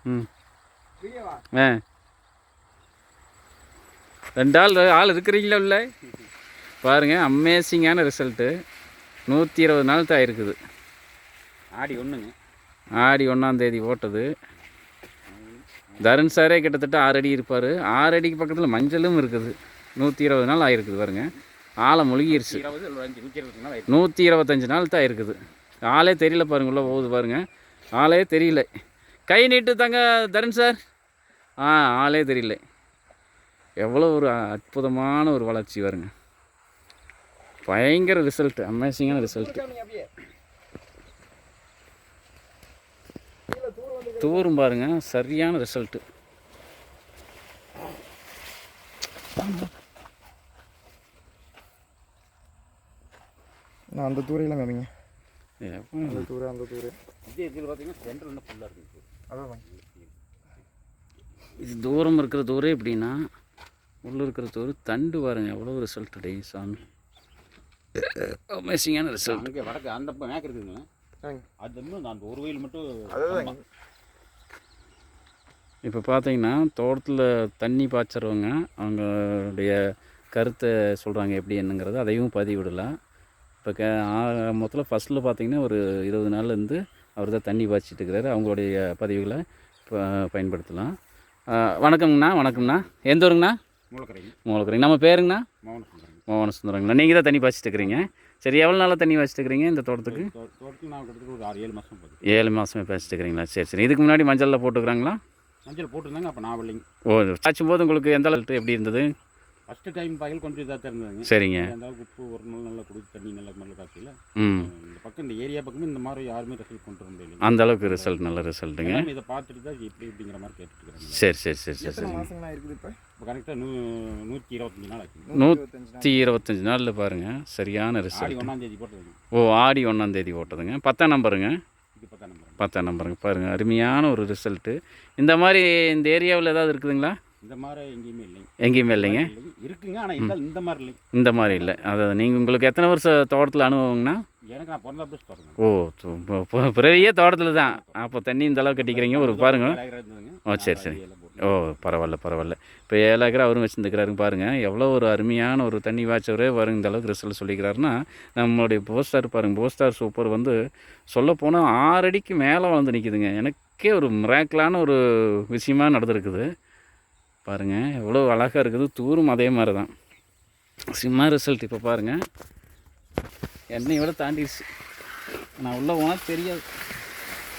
ம் ஆ 2 ஆள் இருக்கிறீங்களா உள்ள பாருங்கள். அமேசிங்கான ரிசல்ட்டு. 120 நாள் தான் இருக்குது. ஆடி 1ங்க. ஆடி 1ஆம் தேதி ஓட்டது. தருண் சாரே கிட்டத்தட்ட 6 அடி இருப்பார். 6 அடிக்கு பக்கத்தில் மஞ்சளும் இருக்குது. 120 நாள் ஆகிருக்குது பாருங்க. ஆளை முழுகிருச்சு. 125 நாள் தான் இருக்குது. ஆளே தெரியல பாருங்க. உள்ளே போகுது பாருங்கள். ஆளே தெரியல. கை நீட்டு தாங்க தருண் சார். ஆளே தெரியல. எவ்வளோ ஒரு அற்புதமான ஒரு வளர்ச்சி வருங்க. பயங்கர ரிசல்ட்டு. அமேசிங்கான ரிசல்ட்டு. தூரும் பாருங்க. சரியான ரிசல்ட்டு. அந்த தூரையெல்லாம் காமிங்க. அந்த தூரை அந்த தூரை இதில் பார்த்தீங்கன்னா சென்டர் இன்னும் ஃபுல்லாக இருக்குது. அதான் இது தூரம் இருக்கிற தூரம் எப்படின்னா உள்ளே இருக்கிற தூரம் தண்டு பாருங்க. எவ்வளோ ரிசல்ட் டே சாமி. அமேசிங்கான ரிசல்ட். அங்கே வடக்கு அந்த மேக் இருக்குதுங்களா அது இன்னும் அந்த ஒரு வயல் மட்டும். அதுதான் இப்போ பார்த்தீங்கன்னா தோட்டத்தில் தண்ணி பாய்ச்சறவங்க அவங்களுடைய கருத்தை சொல்கிறாங்க எப்படி என்னங்கிறது. அதையும் பதிவிடலாம். இப்போ மொத்தத்தில் ஃபஸ்ட்டில் பார்த்தீங்கன்னா ஒரு 20 நாள்லேருந்து அவர் தான் தண்ணி பாய்ச்சிட்டு இருக்கிறாரு. அவங்களுடைய பதிவுகளை பயன்படுத்தலாம். வணக்கங்கண்ணா. வணக்கம்ண்ணா. எந்த ஊருங்கண்ணா? மூலக்கரைங்க. நம்ம பேருங்கண்ணா? மோகன சுந்தரங்கண்ணா. நீங்கள் தான் தண்ணி பாய்ச்சிட்டு இருக்கிறீங்க. சரி, எவ்வளோ நாளாக தண்ணி பாய்ச்சிட்டு இருக்கிறீங்க இந்த தோட்டத்துக்கு? நான் கிட்டத்தட்ட ஒரு 6-7 மாதம். 7 மாதமே பாய்ச்சிட்டு இருக்கிறீங்களா? சரி. இதுக்கு முன்னாடி மஞ்சளில் போட்டுக்கிறாங்களா? மஞ்சள் போட்டுருந்தாங்க. அப்போ நான் இல்லைங்க. காய்ச்சும் போது உங்களுக்கு எந்த அளவுக்கு எப்படி இருந்தது? ஃபஸ்ட்டு டைம் பாயில் கொஞ்சம் இதாக தான் இருந்ததுங்க. சரிங்க. அந்த உப்பு ஒரு நாள் நல்லா கொடுத்து தண்ணி நல்லா காய்ச்சல. இந்த பக்கம் இந்த ஏரியா பக்கமும் இந்த மாதிரி யாருமே ரிசல்ட் கொண்டு வர முடியல. அந்த அளவுக்கு ரிசல்ட் நல்ல ரிசல்ட்டுங்க. இதை பார்த்துட்டு தான் எப்படி அப்படிங்கிற மாதிரி கேட்டுருக்காங்க. சரி. மாதங்களாக இருக்குது இப்போ கரெக்டாக 125 நாள் ஆச்சு. 125 நாளில் பாருங்கள். சரியான ரிசல்ட். ஆடி 1ஆம் தேதி போட்டதுங்க. ஆடி 1ஆம் தேதி ஓட்டதுங்க. 10ஆம் நம்பருங்க. இது 10ஆம் நம்பர். 10ஆம் நம்பருங்க. பாருங்கள், அருமையான ஒரு ரிசல்ட்டு. இந்த மாதிரி இந்த ஏரியாவில் ஏதாவது இருக்குதுங்களா? இந்த மாதிரி எங்கேயுமே இல்லைங்க. எங்கேயுமே இல்லைங்க. இருக்குங்க, ஆனால் இந்த மாதிரி இல்லைங்க. இந்த மாதிரி இல்லை. அதாவது நீங்கள் உங்களுக்கு எத்தனை வருஷம் தோட்டத்தில் அனுபவங்கண்ணா? எனக்கு நான் பிறந்த பிளஸ் தோட்டங்க. பிறவியே தோட்டத்தில் தான். அப்போ தண்ணி இந்த அளவுக்கு கட்டிக்கிறீங்க. ஒரு பாருங்கள். சரி. பரவாயில்ல. இப்போ 7 ஏக்கரா அவரும் வச்சுருந்துக்கிறாருங்க. பாருங்கள், எவ்வளோ ஒரு அருமையான ஒரு தண்ணி வாய்ச்சவரே பாருங்க. இந்த அளவுக்கு ரிசல்ட் சொல்லிக்கிறாருன்னா நம்மளுடைய போஸ்டார் பாருங்கள். போஸ்டார் சூப்பர் வந்து சொல்லப்போனால் 6 அடிக்கு மேலே வளர்ந்து நிற்கிதுங்க. எனக்கே ஒரு மிராக்கிளான ஒரு விஷயமாக நடந்திருக்குது. பாருங்கள், எவ்வளோ அழகாக இருக்குது. தூரும் அதே மாதிரி தான். சிம்மா ரிசல்ட். இப்போ பாருங்கள், என்னையை விட தாண்டிடுச்சு. நான் உள்ளே போனால் தெரியாது.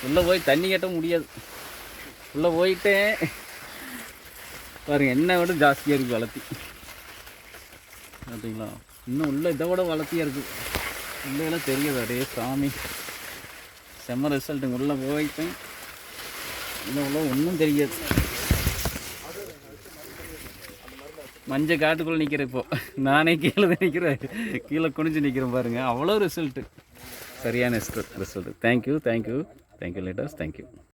உள்ளே போய் தண்ணி கட்ட முடியாது. உள்ளே போயிட்டே பாருங்கள், என்னை விட ஜாஸ்தியாக இருக்குது வளர்த்தி. பார்த்தீங்களா? இன்னும் உள்ளே இதை விட வளர்த்தியாக இருக்குது. உள்ளேலாம் தெரியாது. அடே சாமி, செம்ம ரிசல்ட்டுங்க. உள்ளே போயிட்டேன். உள்ள ஒன்றும் தெரியாது. மஞ்சள் காட்டுக்குள்ளே நிற்கிறேன். இப்போது நானே கீழே தான் நிற்கிறேன். கீழே குனிஞ்சு நிற்கிறேன் பாருங்கள். அவ்வளோ ரிசல்ட்டு. சரியான ரிசல்ட்டு. Thank you letters. தேங்க்யூ.